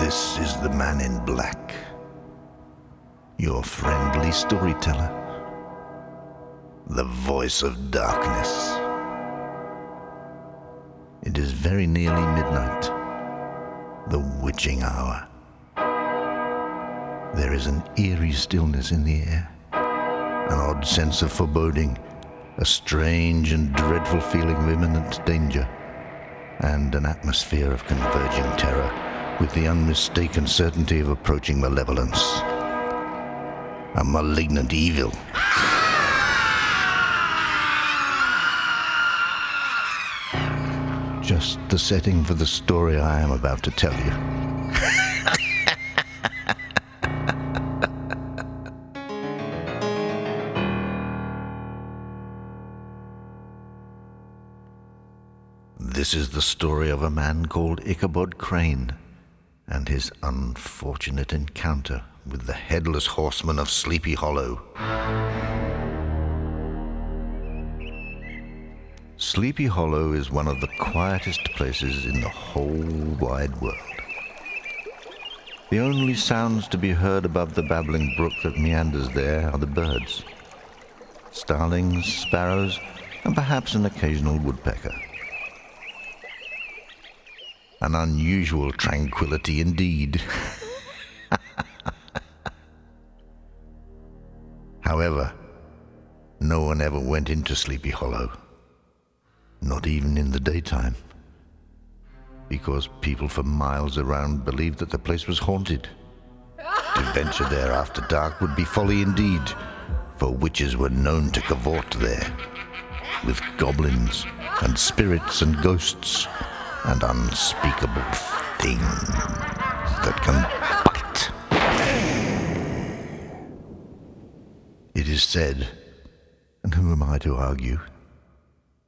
This is the man in black, your friendly storyteller, the voice of darkness. It is very nearly midnight, the witching hour. There is an eerie stillness in the air, an odd sense of foreboding, a strange and dreadful feeling of imminent danger, and an atmosphere of converging terror with the unmistaken certainty of approaching malevolence. A malignant evil. Just the setting for the story I am about to tell you. This is the story of a man called Ichabod Crane and his unfortunate encounter with the Headless Horseman of Sleepy Hollow. Sleepy Hollow is one of the quietest places in the whole wide world. The only sounds to be heard above the babbling brook that meanders there are the birds, starlings, sparrows, and perhaps an occasional woodpecker. An unusual tranquility indeed. However, no one ever went into Sleepy Hollow, not even in the daytime, because people for miles around believed that the place was haunted. To venture there after dark would be folly indeed, for witches were known to cavort there, with goblins and spirits and ghosts and unspeakable things that can bite. It is said, and who am I to argue,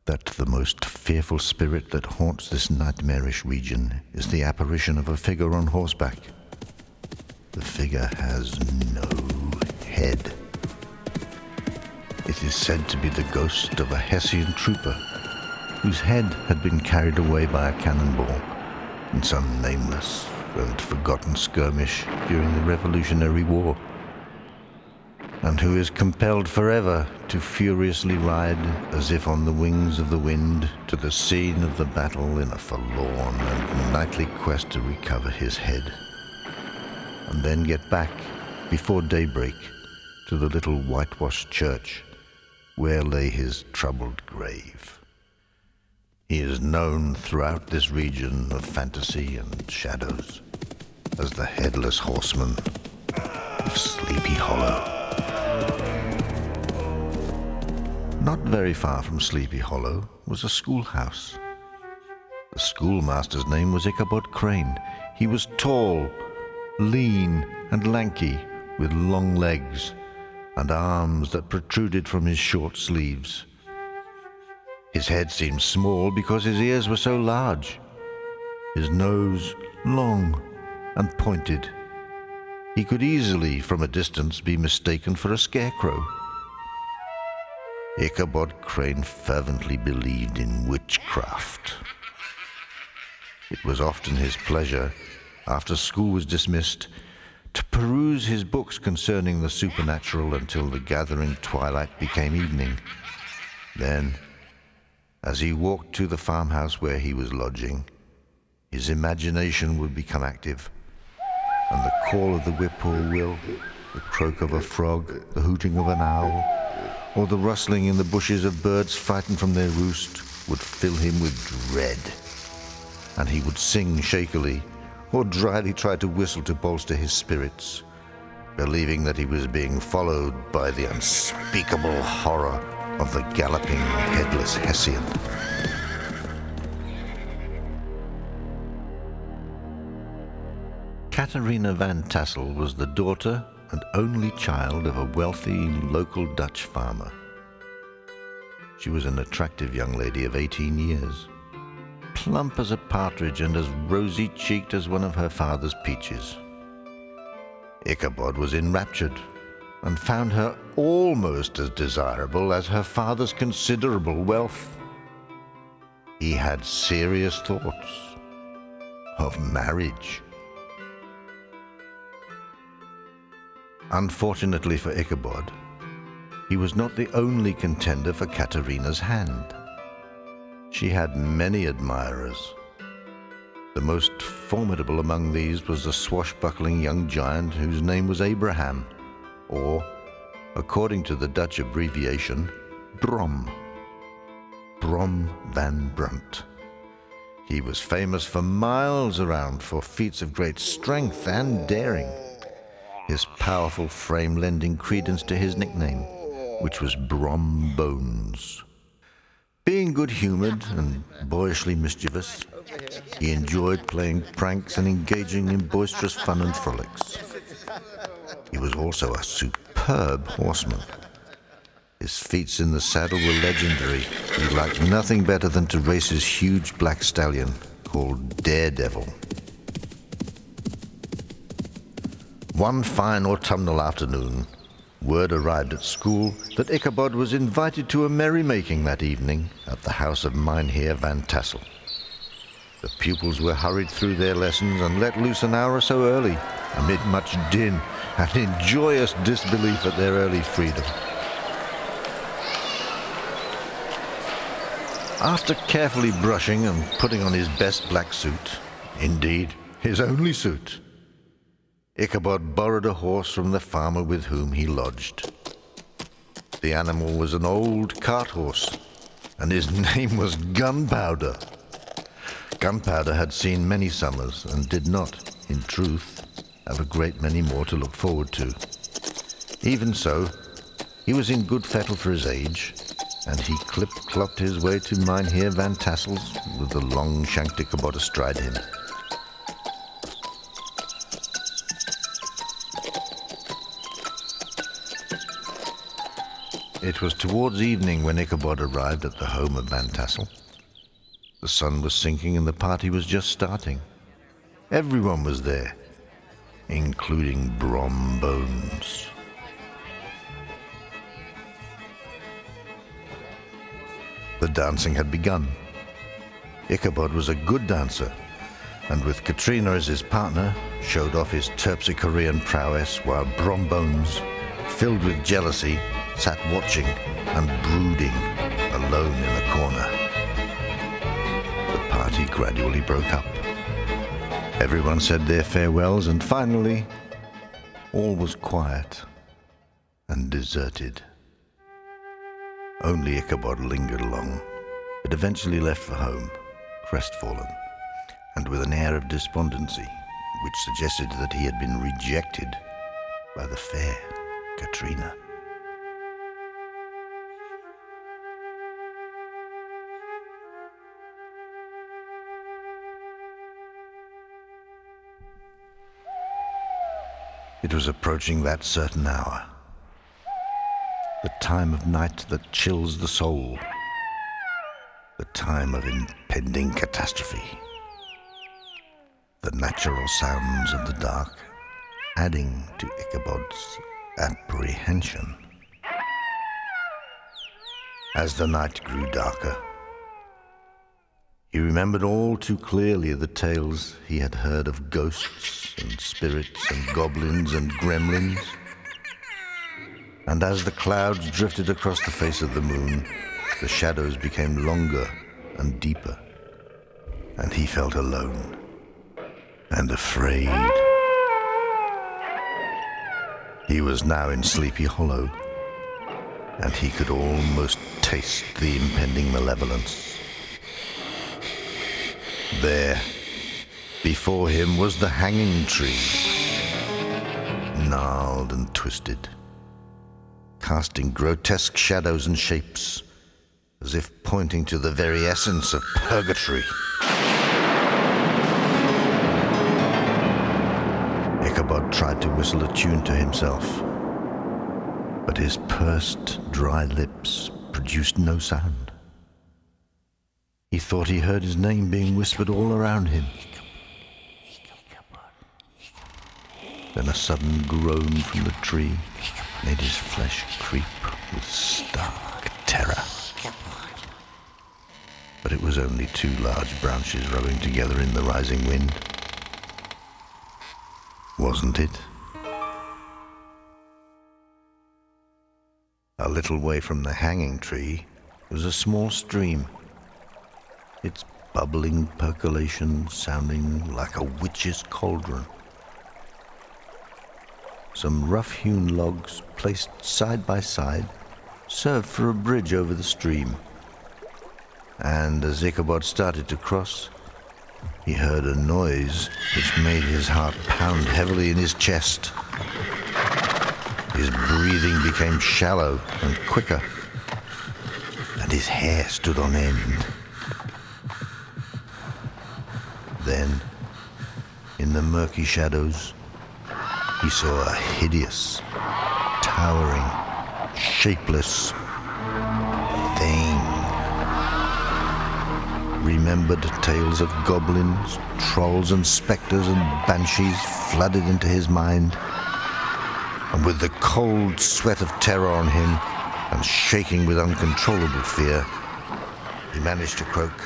that the most fearful spirit that haunts this nightmarish region is the apparition of a figure on horseback. The figure has no head. It is said to be the ghost of a Hessian trooper whose head had been carried away by a cannonball in some nameless and forgotten skirmish during the Revolutionary War, and who is compelled forever to furiously ride as if on the wings of the wind to the scene of the battle in a forlorn and nightly quest to recover his head, and then get back before daybreak to the little whitewashed church where lay his troubled grave. He is known throughout this region of fantasy and shadows as the Headless Horseman of Sleepy Hollow. Not very far from Sleepy Hollow was a schoolhouse. The schoolmaster's name was Ichabod Crane. He was tall, lean, and lanky, with long legs and arms that protruded from his short sleeves. His head seemed small because his ears were so large, his nose long and pointed. He could easily, from a distance, be mistaken for a scarecrow. Ichabod Crane fervently believed in witchcraft. It was often his pleasure, after school was dismissed, to peruse his books concerning the supernatural until the gathering twilight became evening. Then, as he walked to the farmhouse where he was lodging, his imagination would become active, and the call of the whippoorwill, the croak of a frog, the hooting of an owl, or the rustling in the bushes of birds frightened from their roost would fill him with dread, and he would sing shakily or dryly try to whistle to bolster his spirits, believing that he was being followed by the unspeakable horror of the galloping headless Hessian. Catharina van Tassel was the daughter and only child of a wealthy local Dutch farmer. She was an attractive young lady of 18 years, plump as a partridge and as rosy-cheeked as one of her father's peaches. Ichabod was enraptured and found her almost as desirable as her father's considerable wealth. He had serious thoughts of marriage Unfortunately for Ichabod, he was not the only contender for Katerina's hand. She had many admirers. The most formidable among these was the swashbuckling young giant whose name was Abraham, or, according to the Dutch abbreviation, Brom. Brom van Brunt. He was famous for miles around for feats of great strength and daring, his powerful frame lending credence to his nickname, which was Brom Bones. Being good-humored and boyishly mischievous, he enjoyed playing pranks and engaging in boisterous fun and frolics. He was also a superb horseman. His feats in the saddle were legendary. He liked nothing better than to race his huge black stallion, called Daredevil. One fine autumnal afternoon, word arrived at school that Ichabod was invited to a merrymaking that evening at the house of Mynheer Van Tassel. The pupils were hurried through their lessons and let loose an hour or so early, amid much din and in joyous disbelief at their early freedom. After carefully brushing and putting on his best black suit, indeed, his only suit, Ichabod borrowed a horse from the farmer with whom he lodged. The animal was an old cart horse, and his name was Gunpowder. Gunpowder had seen many summers and did not, in truth, have a great many more to look forward to. Even so, he was in good fettle for his age, and he clip-clopped his way to Mynheer Van Tassel's with the long-shanked Ichabod astride him. It was towards evening when Ichabod arrived at the home of Van Tassel. The sun was sinking and the party was just starting. Everyone was there, including Brom Bones. The dancing had begun. Ichabod was a good dancer, and with Katrina as his partner, showed off his Terpsichorean prowess, while Brom Bones, filled with jealousy, sat watching and brooding alone in a corner. The party gradually broke up. Everyone said their farewells, and finally, all was quiet and deserted. Only Ichabod lingered along, but eventually left for home, crestfallen, and with an air of despondency, which suggested that he had been rejected by the fair Katrina. It was approaching that certain hour, the time of night that chills the soul, the time of impending catastrophe. The natural sounds of the dark adding to Ichabod's apprehension. As the night grew darker, he remembered all too clearly the tales he had heard of ghosts and spirits and goblins and gremlins. And as the clouds drifted across the face of the moon, the shadows became longer and deeper, and he felt alone and afraid. He was now in Sleepy Hollow, and he could almost taste the impending malevolence. There, before him, was the hanging tree, gnarled and twisted, casting grotesque shadows and shapes, as if pointing to the very essence of purgatory. Ichabod tried to whistle a tune to himself, but his pursed, dry lips produced no sound. He thought he heard his name being whispered all around him. Then a sudden groan from the tree made his flesh creep with stark terror. But it was only two large branches rowing together in the rising wind. Wasn't it? A little way from the hanging tree was a small stream, its bubbling percolation sounding like a witch's cauldron. Some rough-hewn logs placed side by side served for a bridge over the stream, and as Ichabod started to cross, he heard a noise which made his heart pound heavily in his chest. His breathing became shallow and quicker, and his hair stood on end. Then, in the murky shadows, he saw a hideous, towering, shapeless thing. Remembered tales of goblins, trolls and spectres and banshees flooded into his mind, and with the cold sweat of terror on him and shaking with uncontrollable fear, he managed to croak,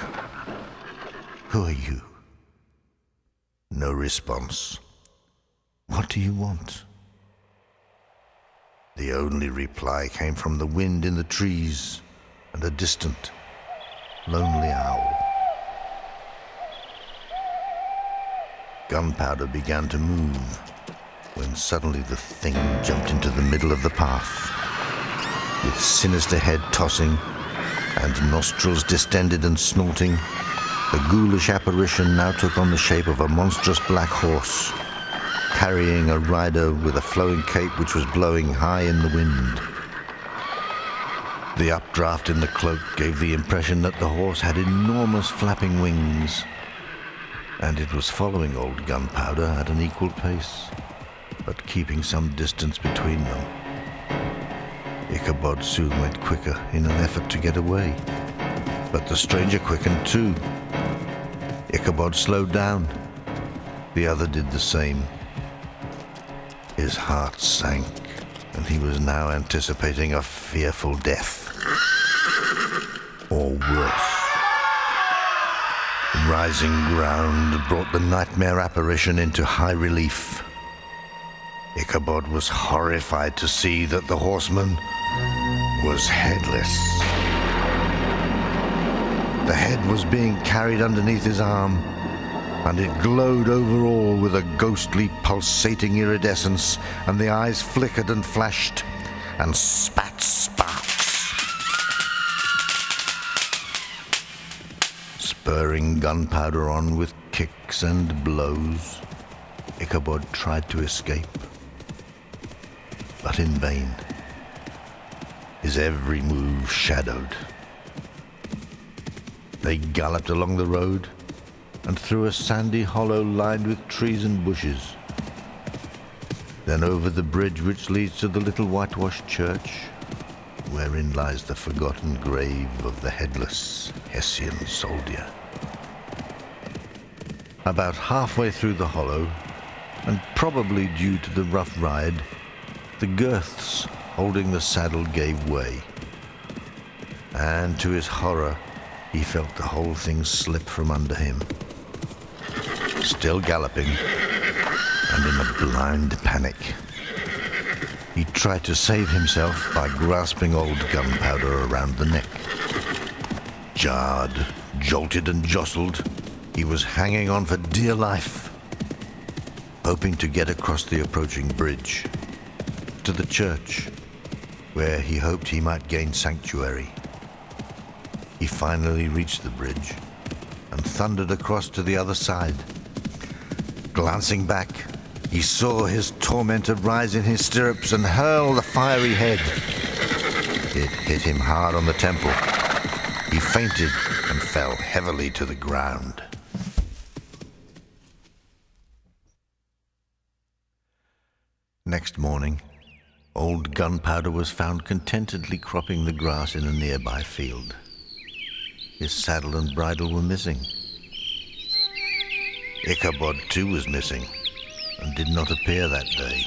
"Who are you?" No response. "What do you want?" The only reply came from the wind in the trees and a distant, lonely owl. Gunpowder began to move when suddenly the thing jumped into the middle of the path. With sinister head tossing and nostrils distended and snorting, the ghoulish apparition now took on the shape of a monstrous black horse, carrying a rider with a flowing cape which was blowing high in the wind. The updraft in the cloak gave the impression that the horse had enormous flapping wings, and it was following old Gunpowder at an equal pace, but keeping some distance between them. Ichabod soon went quicker in an effort to get away, but the stranger quickened too. Ichabod slowed down. The other did the same. His heart sank, and he was now anticipating a fearful death. Or worse. Rising ground brought the nightmare apparition into high relief. Ichabod was horrified to see that the horseman was headless. The head was being carried underneath his arm, and it glowed over all with a ghostly, pulsating iridescence, and the eyes flickered and flashed and spat sparks. Spurring Gunpowder on with kicks and blows, Ichabod tried to escape, but in vain. His every move shadowed. They galloped along the road and through a sandy hollow lined with trees and bushes. Then over the bridge which leads to the little whitewashed church, wherein lies the forgotten grave of the headless Hessian soldier. About halfway through the hollow, and probably due to the rough ride, the girths holding the saddle gave way, and to his horror he felt the whole thing slip from under him. Still galloping, and in a blind panic, he tried to save himself by grasping old Gunpowder around the neck. Jarred, jolted and jostled, he was hanging on for dear life, hoping to get across the approaching bridge to the church, where he hoped he might gain sanctuary. He finally reached the bridge and thundered across to the other side. Glancing back, he saw his tormentor rise in his stirrups and hurl the fiery head. It hit him hard on the temple. He fainted and fell heavily to the ground. Next morning, old Gunpowder was found contentedly cropping the grass in a nearby field. His saddle and bridle were missing. Ichabod too was missing, and did not appear that day,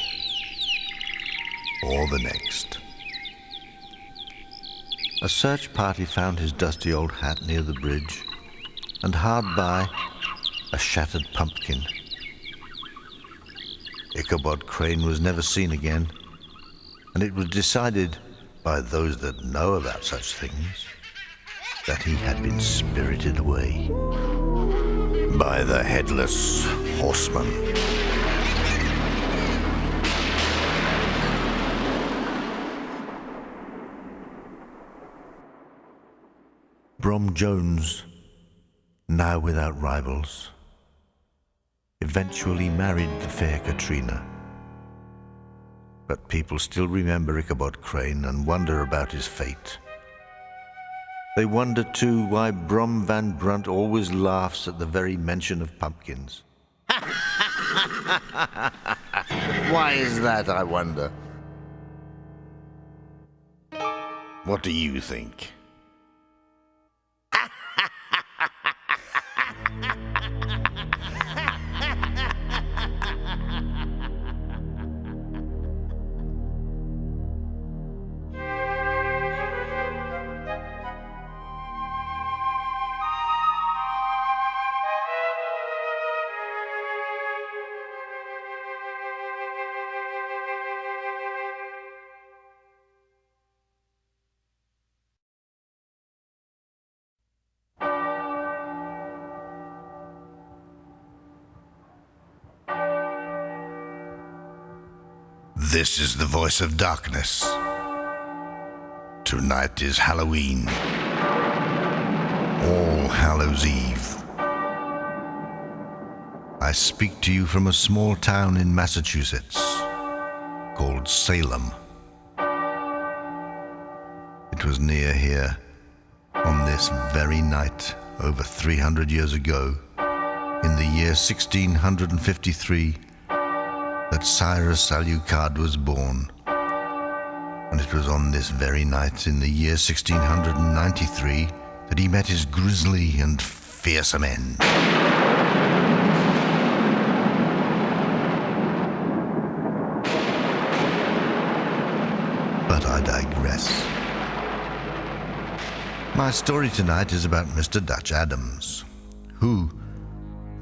or the next. A search party found his dusty old hat near the bridge, and hard by, a shattered pumpkin. Ichabod Crane was never seen again, and it was decided by those that know about such things that he had been spirited away by the Headless Horseman. Brom Jones, now without rivals, eventually married the fair Katrina. But people still remember Ichabod Crane and wonder about his fate. They wonder, too, why Brom Van Brunt always laughs at the very mention of pumpkins. Why is that, I wonder? What do you think? This is the voice of darkness. Tonight is Halloween. All Hallows Eve. I speak to you from a small town in Massachusetts called Salem. It was near here, on this very night, over 300 years ago, in the year 1653, that Cyrus Alucard was born. And it was on this very night in the year 1693 that he met his grisly and fearsome end. But I digress. My story tonight is about Mr. Dutch Adams, who,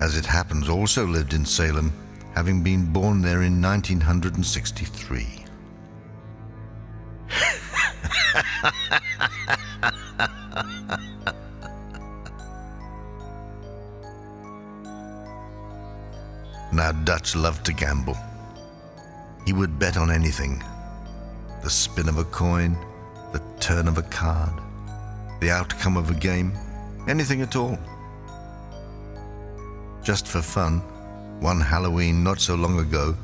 as it happens, also lived in Salem, having been born there in 1963. Now, Dutch loved to gamble. He would bet on anything. The spin of a coin, the turn of a card, the outcome of a game, anything at all. Just for fun, one Halloween not so long ago,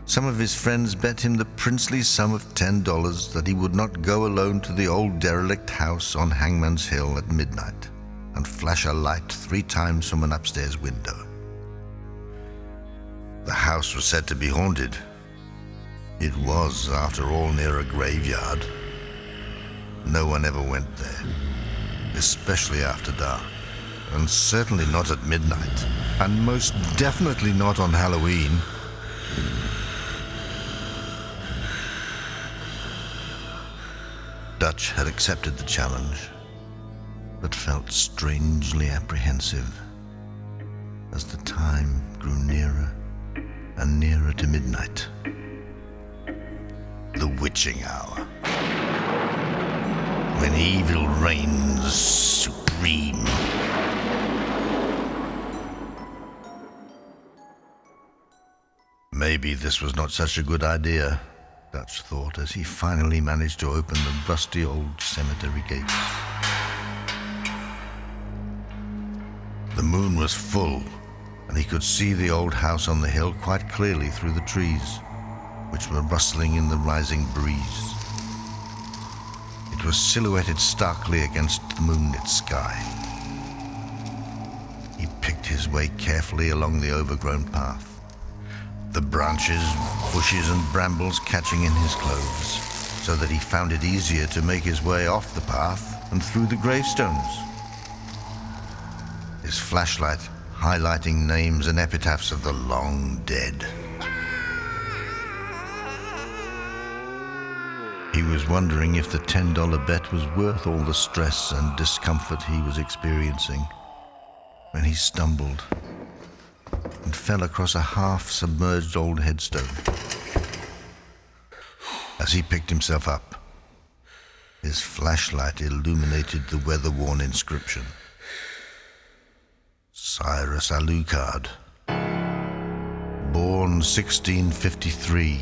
some of his friends bet him the princely sum of $10 that he would not go alone to the old derelict house on Hangman's Hill at midnight and flash a light 3 times from an upstairs window. The house was said to be haunted. It was, after all, near a graveyard. No one ever went there, especially after dark, and certainly not at midnight, and most definitely not on Halloween. Dutch had accepted the challenge, but felt strangely apprehensive as the time grew nearer and nearer to midnight. The witching hour, when evil reigns supreme. Maybe this was not such a good idea, Dutch thought, as he finally managed to open the rusty old cemetery gates. The moon was full, and he could see the old house on the hill quite clearly through the trees, which were rustling in the rising breeze. It was silhouetted starkly against the moonlit sky. He picked his way carefully along the overgrown path, the branches, bushes, and brambles catching in his clothes, so that he found it easier to make his way off the path and through the gravestones. His flashlight highlighting names and epitaphs of the long dead. He was wondering if the $10 bet was worth all the stress and discomfort he was experiencing when he stumbled and fell across a half-submerged old headstone. As he picked himself up, His flashlight illuminated the weather-worn inscription. Cyrus Alucard, born 1653,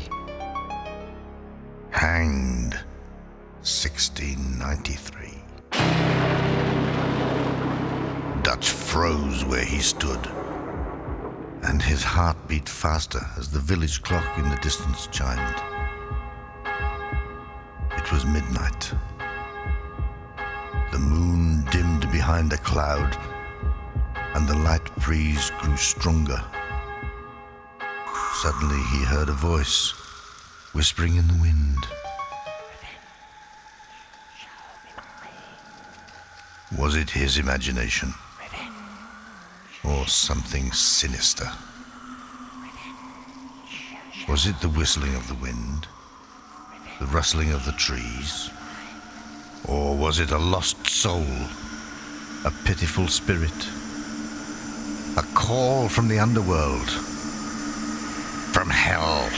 hanged 1693. Dutch froze where he stood, and his heart beat faster as the village clock in the distance chimed. It was midnight. The moon dimmed behind a cloud, and the light breeze grew stronger. Suddenly he heard a voice whispering in the wind. Was it his imagination? Or something sinister? Was it the whistling of the wind? The rustling of the trees? Or was it a lost soul? A pitiful spirit? A call from the underworld? From hell?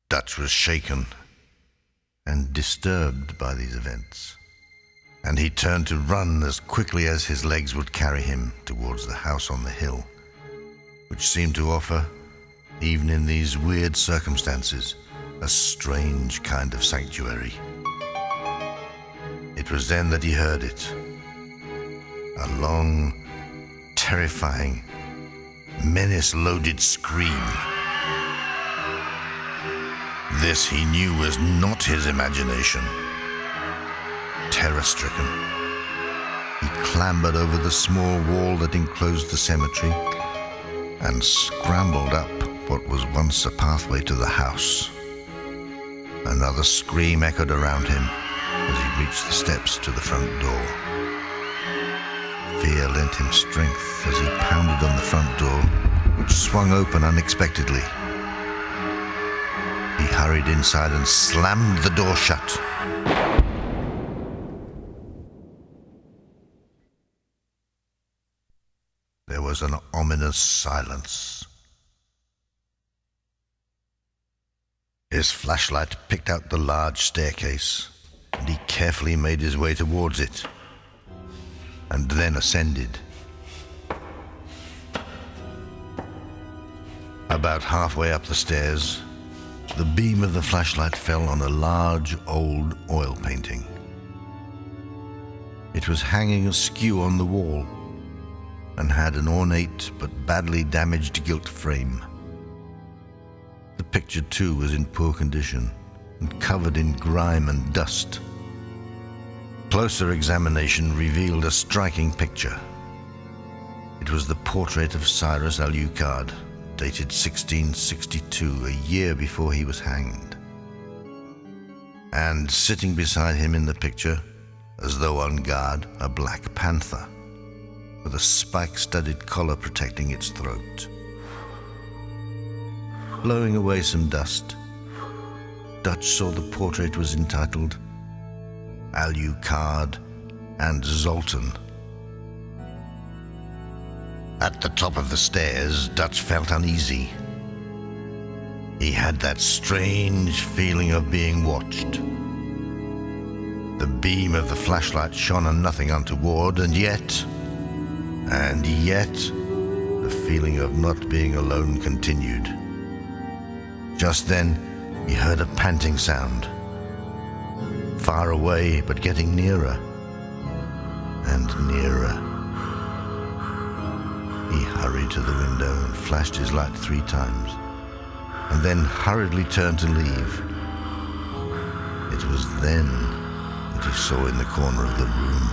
Dutch was shaken and disturbed by these events, and he turned to run as quickly as his legs would carry him towards the house on the hill, which seemed to offer, even in these weird circumstances, a strange kind of sanctuary. It was then that he heard it, a long, terrifying, menace-loaded scream. This, he knew, was not his imagination. Terror-stricken, he clambered over the small wall that enclosed the cemetery and scrambled up what was once a pathway to the house. Another scream echoed around him as he reached the steps to the front door. Fear lent him strength as he pounded on the front door, which swung open unexpectedly. He hurried inside and slammed the door shut. There was an ominous silence. His flashlight picked out the large staircase, and he carefully made his way towards it, and then ascended. About halfway up the stairs, the beam of the flashlight fell on a large old oil painting. It was hanging askew on the wall and had an ornate but badly damaged gilt frame. The picture, too, was in poor condition and covered in grime and dust. Closer examination revealed a striking picture. It was the portrait of Cyrus Alucard, dated 1662, a year before he was hanged. And sitting beside him in the picture, as though on guard, a black panther, with a spike-studded collar protecting its throat. Blowing away some dust, Dutch saw the portrait was entitled Alucard and Zoltan. At the top of the stairs, Dutch felt uneasy. He had that strange feeling of being watched. The beam of the flashlight shone on nothing untoward, and yet, the feeling of not being alone continued. Just then, he heard a panting sound. Far away, but getting nearer and nearer. He hurried to the window and flashed his light 3 times, and then hurriedly turned to leave. It was then that he saw in the corner of the room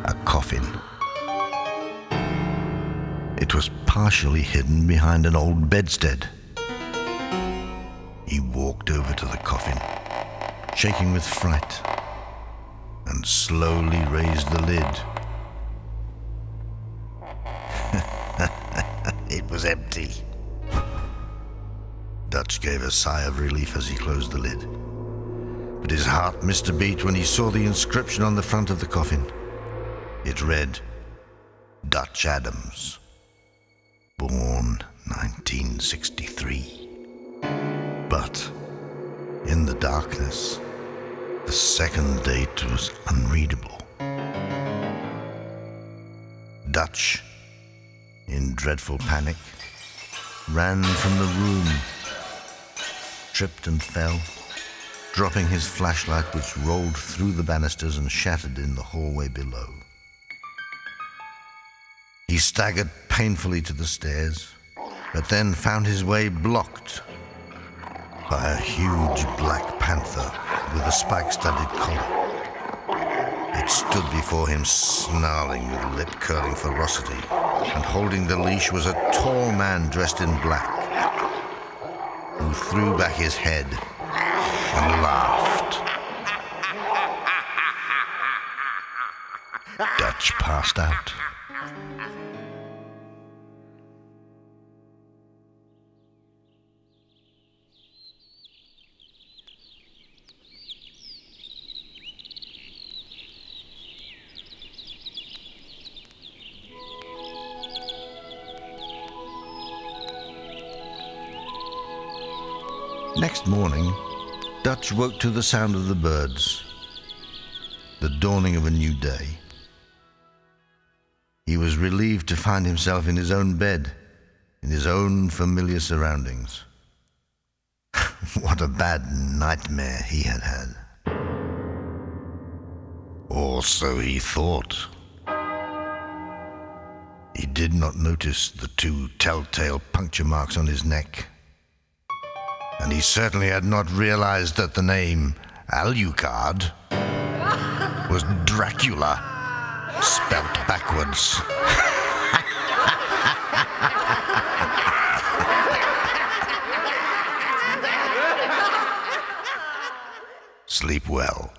a coffin. It was partially hidden behind an old bedstead. He walked over to the coffin, shaking with fright, and slowly raised the lid. It was empty. Dutch gave a sigh of relief as he closed the lid, but his heart missed a beat when he saw the inscription on the front of the coffin. It read, Dutch Adams, born 1963. But in the darkness, the second date was unreadable. Dutch, in dreadful panic, ran from the room, tripped and fell, dropping his flashlight, which rolled through the banisters and shattered in the hallway below. He staggered painfully to the stairs, but then found his way blocked by a huge black panther with a spike-studded collar. It stood before him snarling with lip-curling ferocity, and holding the leash was a tall man dressed in black, who threw back his head and laughed. Dutch passed out. Next morning, Dutch woke to the sound of the birds, the dawning of a new day. He was relieved to find himself in his own bed, in his own familiar surroundings. What a bad nightmare he had had. Or so he thought. He did not notice the 2 telltale puncture marks on his neck. And he certainly had not realized that the name Alucard was Dracula, spelt backwards. Sleep well.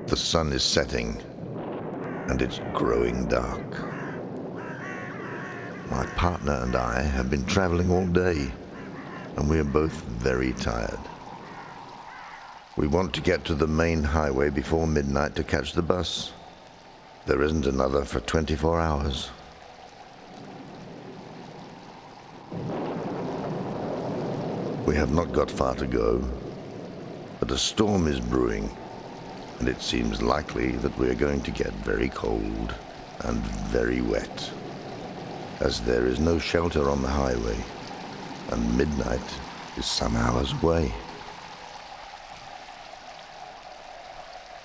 The sun is setting, and it's growing dark. My partner and I have been traveling all day, and we are both very tired. We want to get to the main highway before midnight to catch the bus. There isn't another for 24 hours. We have not got far to go, but a storm is brewing, and it seems likely that we are going to get very cold and very wet, as there is no shelter on the highway, and midnight is some hours away.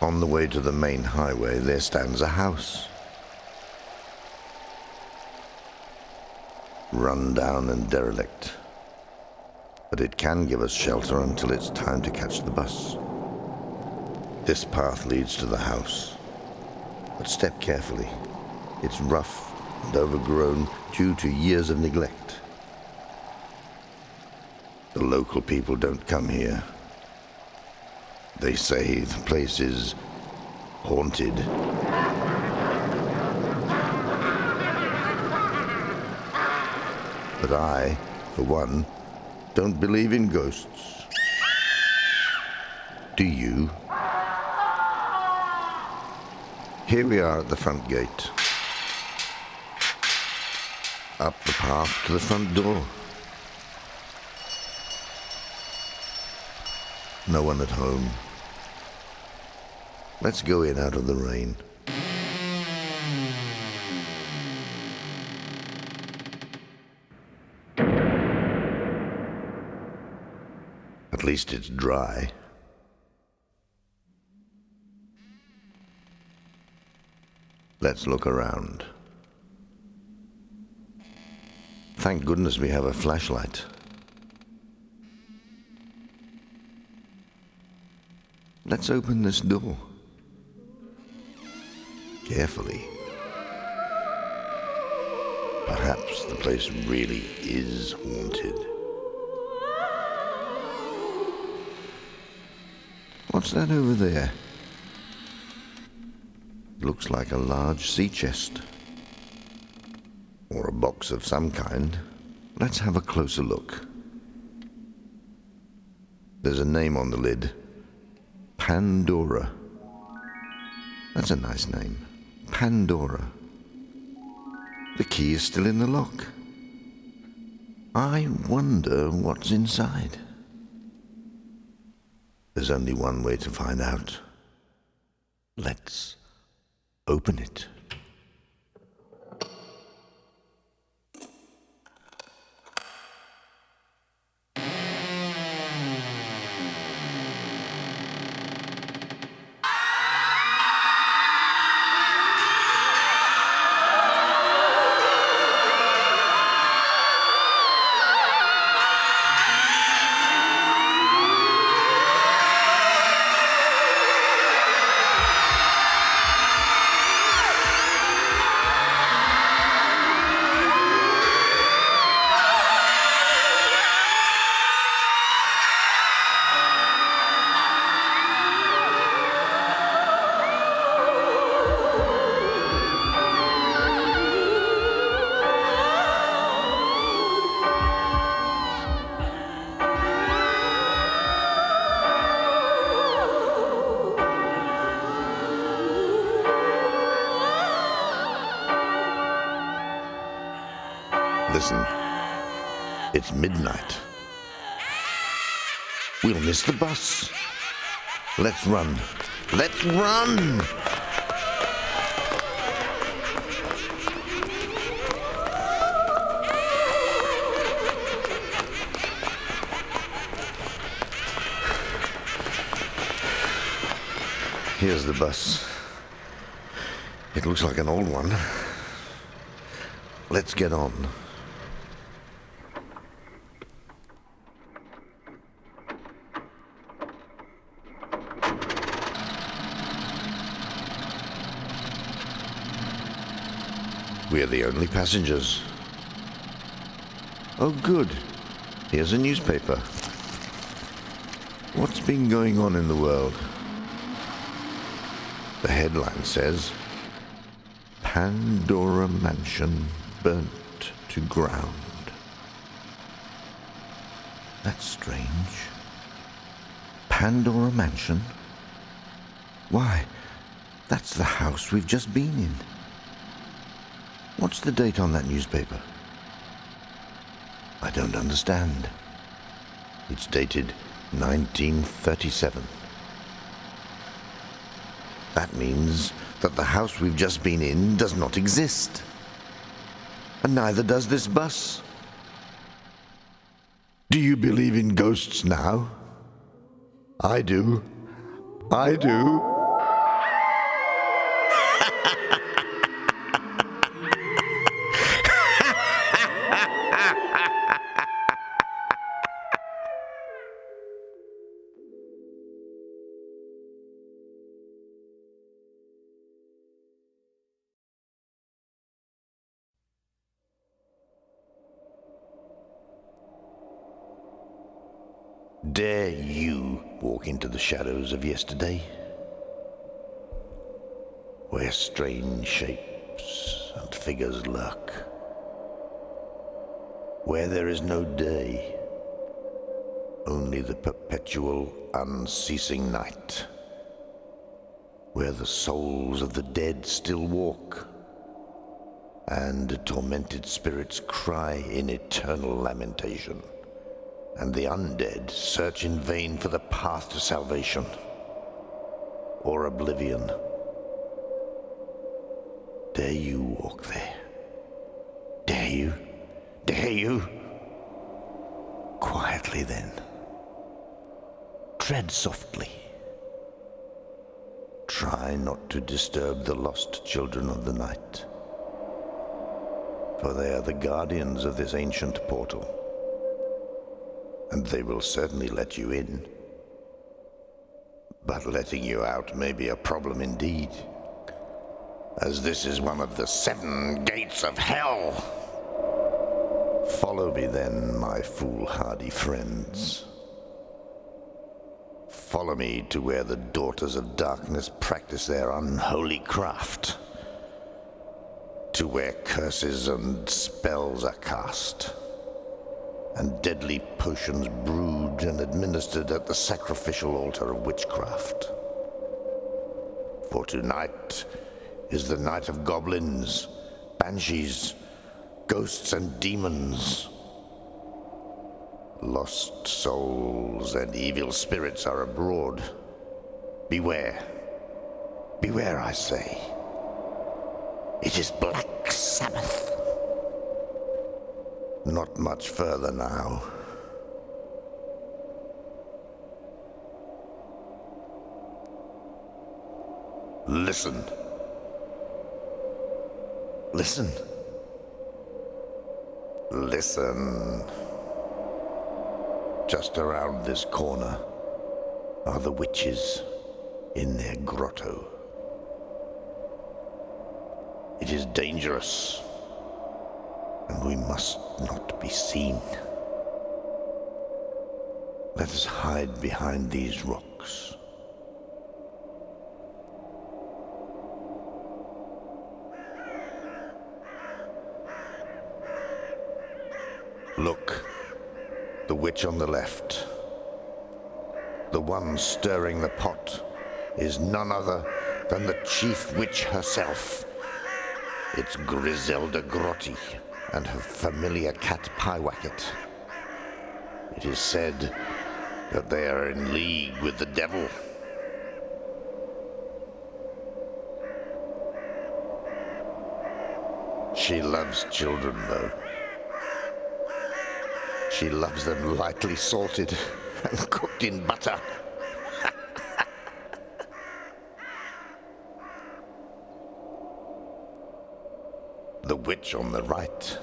On the way to the main highway, there stands a house, run down and derelict, but it can give us shelter until it's time to catch the bus. This path leads to the house, but step carefully. It's rough and overgrown due to years of neglect. The local people don't come here. They say the place is haunted. But I, for one, don't believe in ghosts. Do you? Here we are at the front gate. Up the path to the front door. No one at home. Let's go in out of the rain. At least it's dry. Let's look around. Thank goodness we have a flashlight. Let's open this door. Carefully. Perhaps the place really is haunted. What's that over there? Looks like a large sea chest. Or a box of some kind. Let's have a closer look. There's a name on the lid. Pandora. That's a nice name. Pandora. The key is still in the lock. I wonder what's inside. There's only one way to find out. Let's open it. Listen, it's midnight. We'll miss the bus. Let's run. Let's run! Here's the bus. It looks like an old one. Let's get on. We're the only passengers. Oh, good. Here's a newspaper. What's been going on in the world? The headline says, Pandora Mansion burnt to ground. That's strange. Pandora Mansion? Why, that's the house we've just been in. What's the date on that newspaper? I don't understand. It's dated 1937. That means that the house we've just been in does not exist. And neither does this bus. Do you believe in ghosts now? I do. I do. Dare you walk into the shadows of yesterday, where strange shapes and figures lurk, where there is no day, only the perpetual, unceasing night, where the souls of the dead still walk, and tormented spirits cry in eternal lamentation, and the undead search in vain for the path to salvation or oblivion. Dare you walk there? Dare you? Dare you? Quietly then. Tread softly. Try not to disturb the lost children of the night, for they are the guardians of this ancient portal, and they will certainly let you in. But letting you out may be a problem indeed, as this is one of the 7 gates of hell. Follow me then, my foolhardy friends. Follow me to where the daughters of darkness practice their unholy craft, to where curses and spells are cast, and deadly potions brewed and administered at the sacrificial altar of witchcraft. For tonight is the night of goblins, banshees, ghosts and demons. Lost souls and evil spirits are abroad. Beware. Beware, I say. It is Black Sabbath. Not much further now. Listen. Listen. Listen. Just around this corner are the witches in their grotto. It is dangerous, and we must not be seen. Let us hide behind these rocks. Look. The witch on the left, the one stirring the pot, is none other than the chief witch herself. It's Griselda Grotti and her familiar cat Pyewacket. It is said that they are in league with the devil. She loves children, though. She loves them lightly salted and cooked in butter. The witch on the right,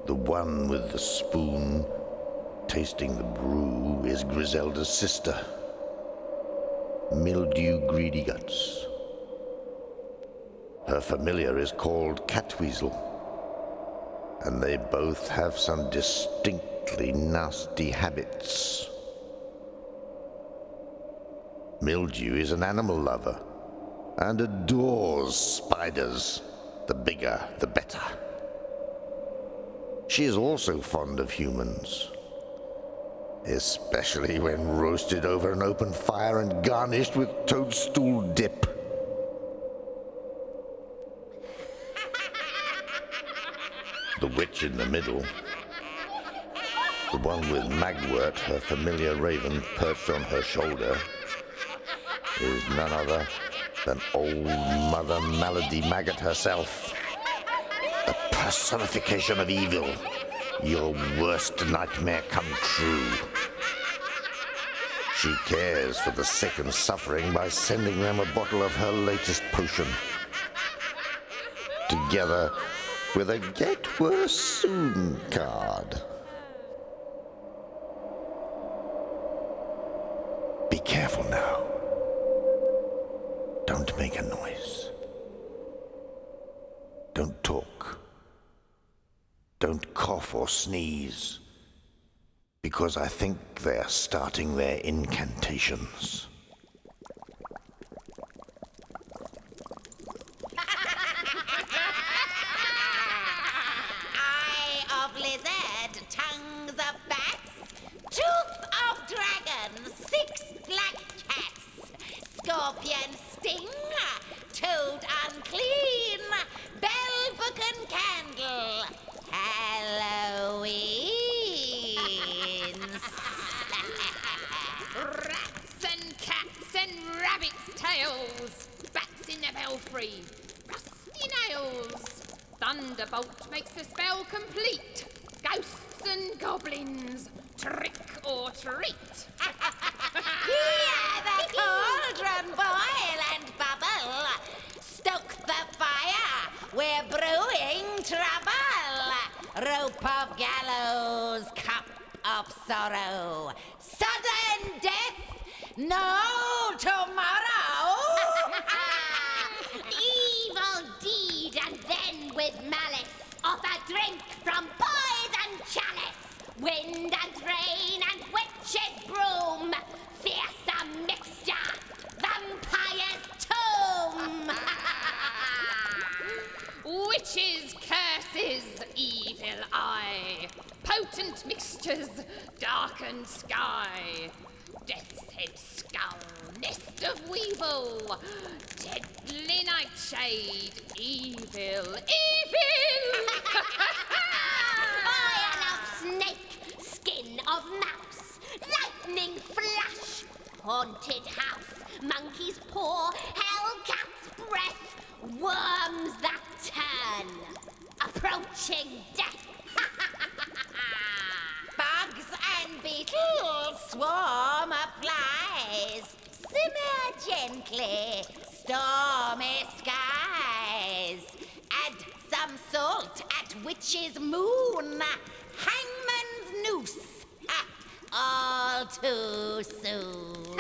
the one with the spoon tasting the brew, is Griselda's sister, Mildew Greedyguts. Her familiar is called Catweasel, and they both have some distinctly nasty habits. Mildew is an animal lover and adores spiders. The bigger, the better. She is also fond of humans, especially when roasted over an open fire and garnished with toadstool dip. The witch in the middle, the one with Magwort, her familiar raven, perched on her shoulder, is none other than old Mother Malady Maggot herself, the personification of evil, your worst nightmare come true. She cares for the sick and suffering by sending them a bottle of her latest potion, together with a get worse soon card. Be careful now. Don't make a noise. Don't talk. Don't cough or sneeze, because I think they're starting their incantations. Eye of lizard, tongues of bats, tooth of dragon, 6 black cats, scorpion sting, toad unclean, bell book and candle, Halloween. Rats and cats and rabbits' tails, bats in the belfry, rusty nails. Thunderbolt makes the spell complete. Ghosts and goblins, trick or treat. Hear the cauldron boil and bubble. Stoke the fire, we're brewing trouble. Rope of gallows, cup of sorrow. Sudden death, no tomorrow. Evil deed, and then with malice, offer drink from poison chalice. Wind and rain and witch's broom, eye. Potent mixtures darken sky. Death's head skull, nest of weevil. Deadly nightshade, evil, evil! Iron of snake, skin of mouse, lightning flash, haunted house, monkey's paw, hellcat's breath, worms that turn, approaching death. Bugs and beetles, swarm of flies, simmer gently, stormy skies. Add some salt at witch's moon, hangman's noose, all too soon.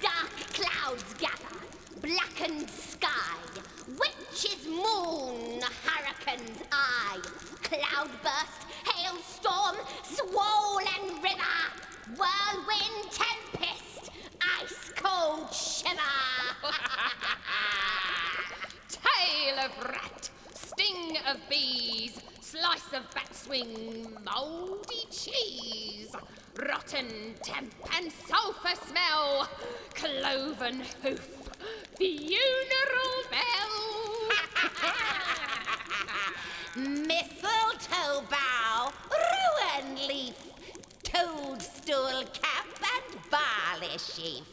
Dark clouds gather, blackened sky, witch's moon, hurricane's eye, cloudburst, hailstorm, swollen river, whirlwind tempest, ice cold shiver. Tail of rat, sting of bees, slice of batswing, mouldy cheese, rotten temp and sulphur smell, cloven hoof, funeral bell. Mistletoe bough, ruin leaf, toadstool cap and barley sheaf,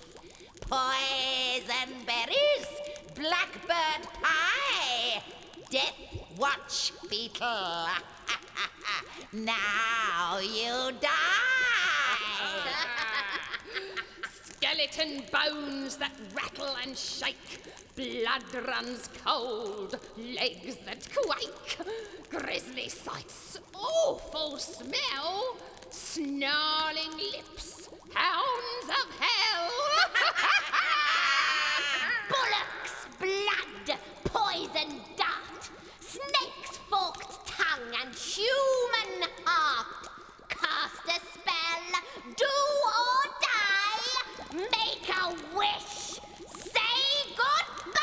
poison berries, blackbird pie, death watch beetle. Now you die. Skeleton bones that rattle and shake, blood runs cold, legs that quake, grisly sights, awful smell, snarling lips, hounds of hell. Bullock's blood, poison dart, snake's forked tongue and human heart. Cast a spell, do or die, make a wish, say goodbye.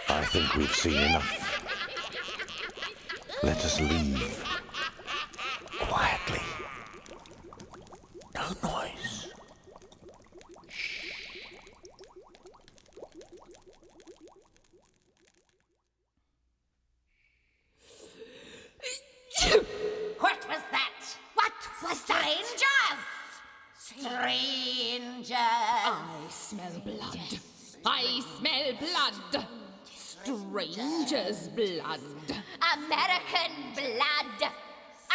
I think we've seen enough. Let us leave. Quietly. No noise. What was that? What was strangers? Strangers. I smell blood. I smell blood. Stranger's blood. American blood.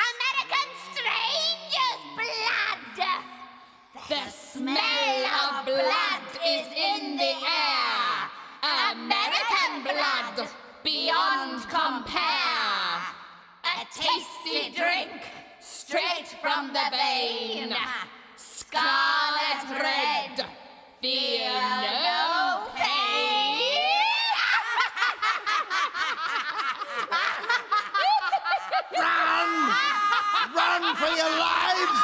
American stranger's blood. The smell of blood is in the air. American blood, beyond compare. A tasty drink, straight from the vein. Scarlet red, fear no pain. Run! Run for your lives!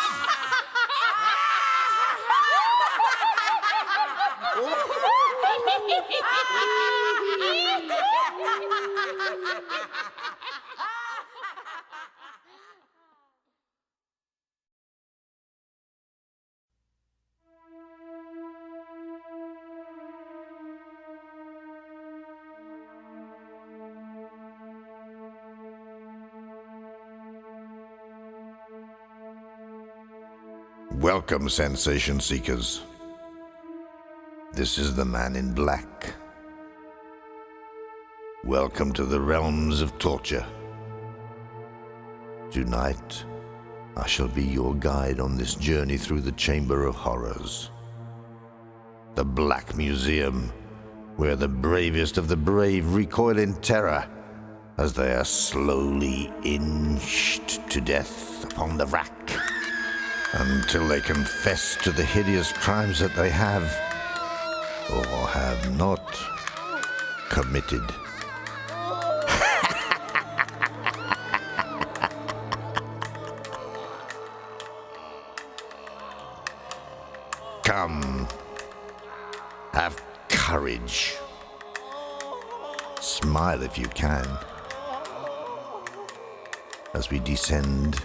Welcome, sensation seekers. This is the man in black. Welcome to the realms of torture. Tonight, I shall be your guide on this journey through the Chamber of Horrors. The Black Museum, where the bravest of the brave recoil in terror as they are slowly inched to death upon the rack, until they confess to the hideous crimes that they have, or have not, committed. Come. Have courage. Smile if you can, as we descend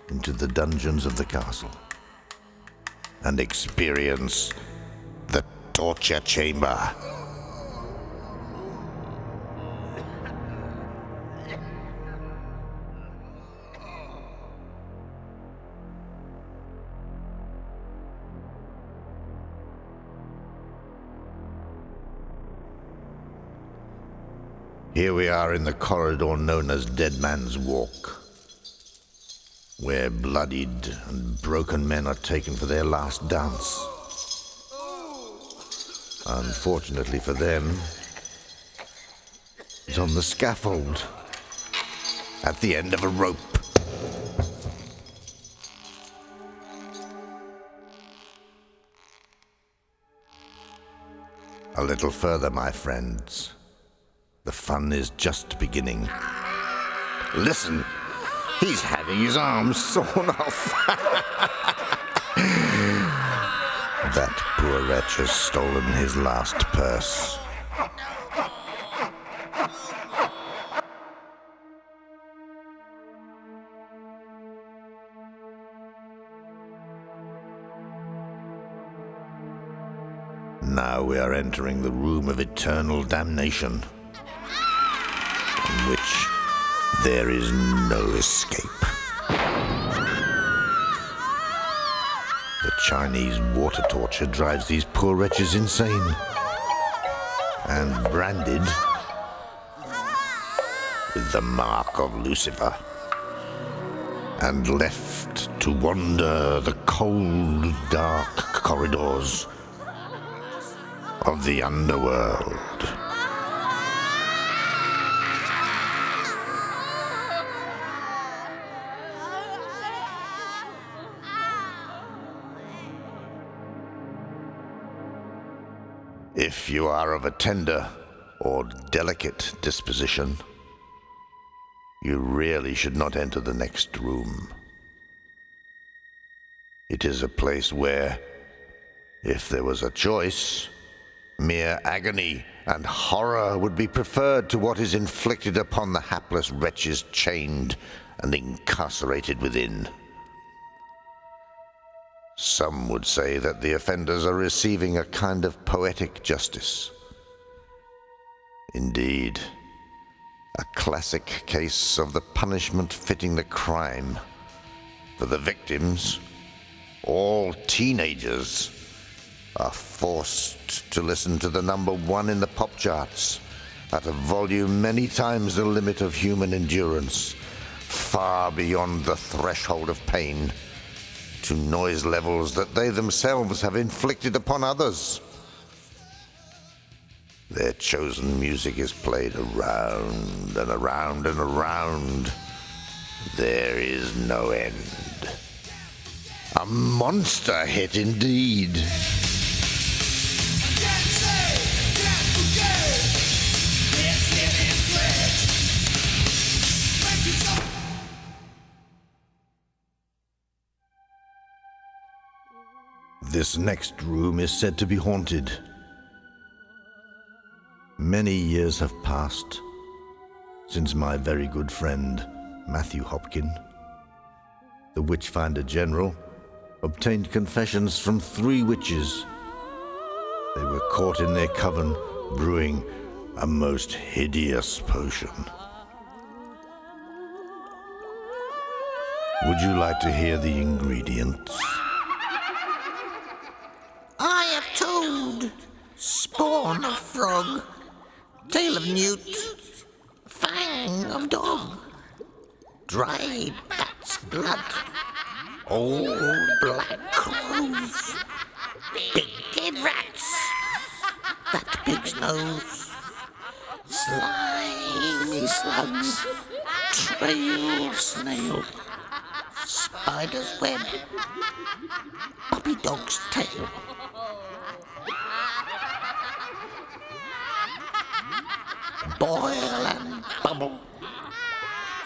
into the dungeons of the castle and experience the torture chamber. Here we are in the corridor known as Dead Man's Walk, where bloodied and broken men are taken for their last dance. Unfortunately for them, it's on the scaffold, at the end of a rope. A little further, my friends. The fun is just beginning. Listen, he's having his arms sawn off. That poor wretch has stolen his last purse. Now we are entering the room of eternal damnation, in which there is no escape. The Chinese water torture drives these poor wretches insane, and branded with the mark of Lucifer, and left to wander the cold, dark corridors of the underworld. If you are of a tender or delicate disposition, you really should not enter the next room. It is a place where, if there was a choice, mere agony and horror would be preferred to what is inflicted upon the hapless wretches chained and incarcerated within. Some would say that the offenders are receiving a kind of poetic justice. Indeed, a classic case of the punishment fitting the crime. For the victims, all teenagers, are forced to listen to the number one in the pop charts at a volume many times the limit of human endurance, far beyond the threshold of pain, to noise levels that they themselves have inflicted upon others. Their chosen music is played around and around and around. There is no end. A monster hit indeed. This next room is said to be haunted. Many years have passed since my very good friend, Matthew Hopkin, the Witchfinder General, obtained confessions from 3 witches. They were caught in their coven brewing a most hideous potion. Would you like to hear the ingredients? I have toad, spawn of frog, tail of newt, fang of dog, dried bat's blood, old black crows, big dead rats, fat pig's nose, slimy slugs, trail of snail, spider's web, puppy dog's tail. Boil and bubble,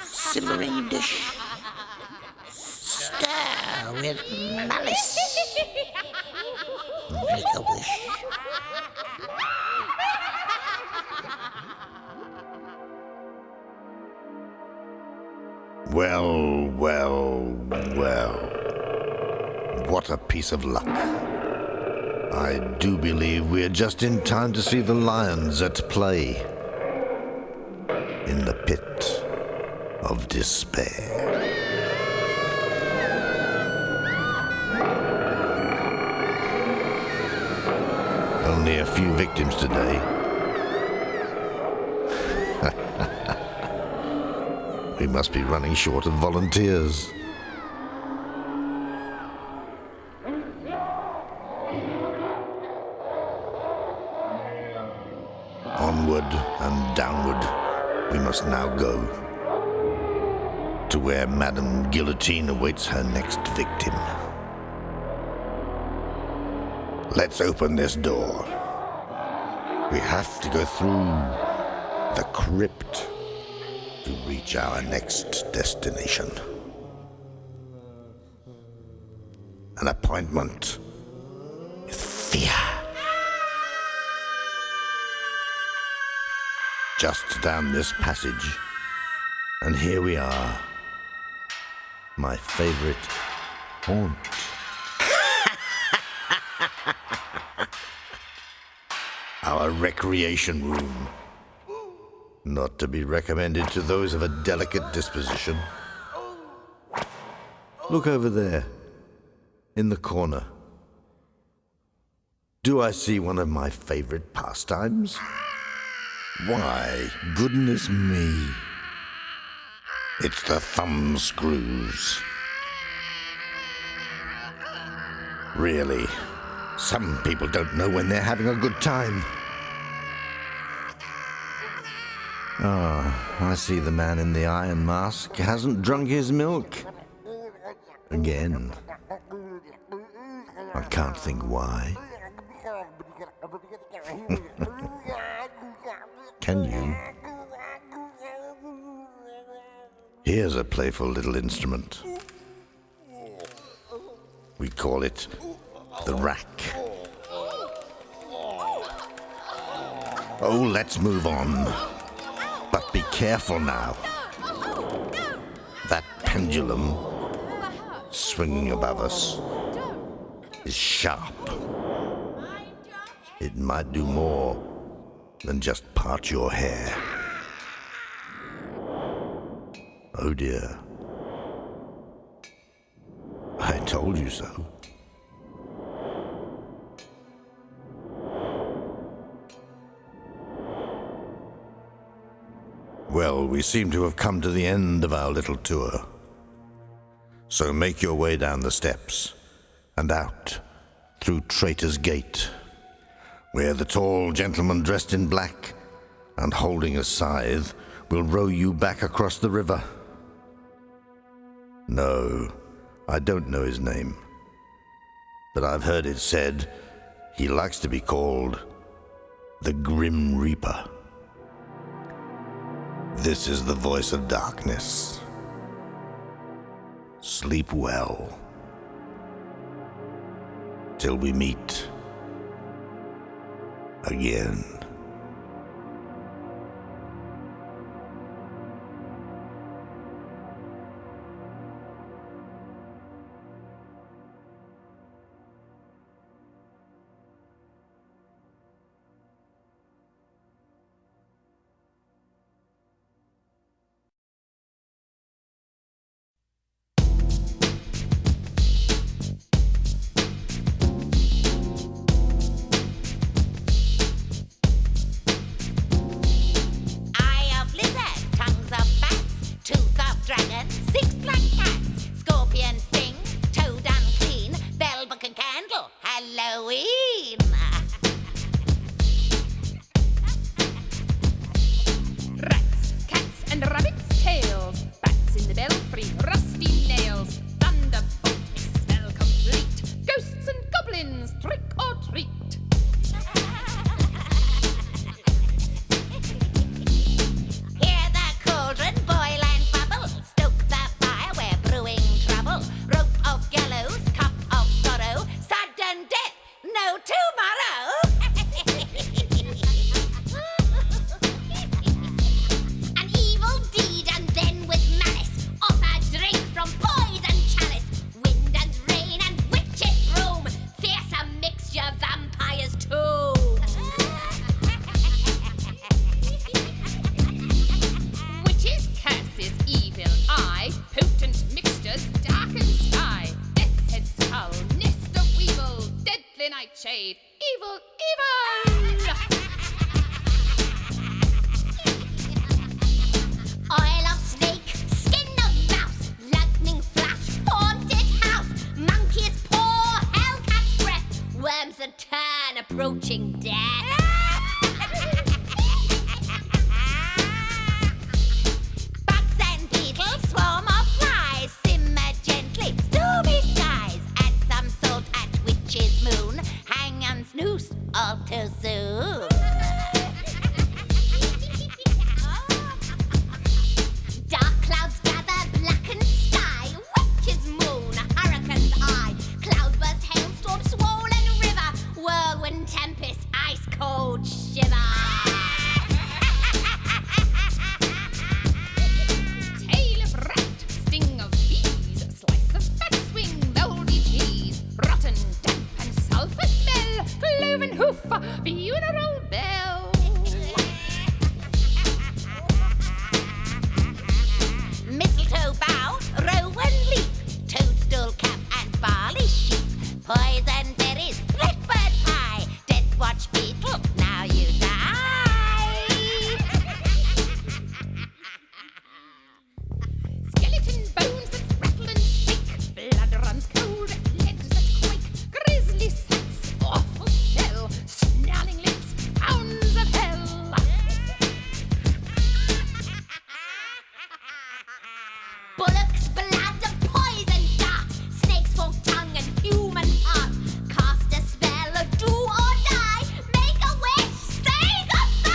simmering dish, stir with malice, make a wish. Well, well, well. What a piece of luck. I do believe we're just in time to see the lions at play in the pit of despair. Only a few victims today. We must be running short of volunteers. Onward and downward we must now go, to where Madame Guillotine awaits her next victim. Let's open this door. We have to go through the crypt to reach our next destination. An appointment with fear. Just down this passage, and here we are. My favorite haunt. Our recreation room. Not to be recommended to those of a delicate disposition. Look over there, in the corner. Do I see one of my favorite pastimes? Why, goodness me. It's the thumb screws. Really, some people don't know when they're having a good time. I see the man in the iron mask hasn't drunk his milk. Again. I can't think why. Can you? Here's a playful little instrument. We call it the rack. Oh, let's move on. But be careful now. That pendulum swinging above us is sharp. It might do more than just part your hair. Oh dear. I told you so. Well, we seem to have come to the end of our little tour. So make your way down the steps and out through Traitor's Gate, where the tall gentleman dressed in black and holding a scythe will row you back across the river. No, I don't know his name, but I've heard it said he likes to be called the Grim Reaper. This is the voice of darkness. Sleep well, till we meet again. shiver. Tail of rat, sting of bees, slice of fat swing, mouldy cheese, rotten, damp and sulphur smell, cloven hoof, funeral bell. Mistletoe bough, rowan leaf, toadstool cap and barley sheaf, poison berries, blackbird pie, dead watch beetle, now you die. Skeleton bones that rattle and shake, blood runs cold, legs that quake, grisly sacks, awful smell, snarling lips, hounds of hell. Bullocks, blood, and poison dart, snakes, forked tongue, and human heart. Cast a spell, do or die, make a wish, say goodbye!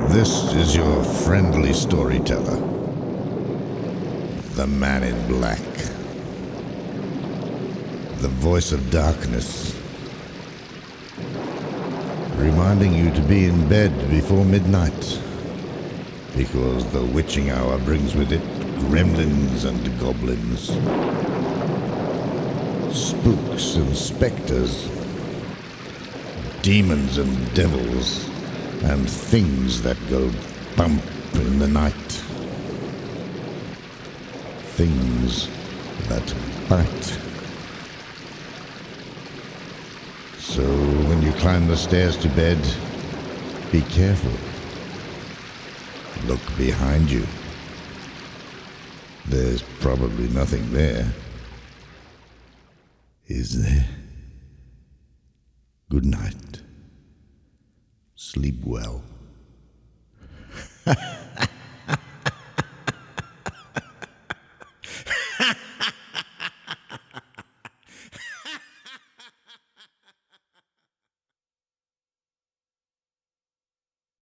This is your friendly storyteller, the man in black, the voice of darkness, reminding you to be in bed before midnight, because the witching hour brings with it gremlins and goblins, spooks and specters, demons and devils, and things that go bump in the night. Things that bite. So when you climb the stairs to bed, be careful. Look behind you. There's probably nothing there. Is there? Good night. Sleep well.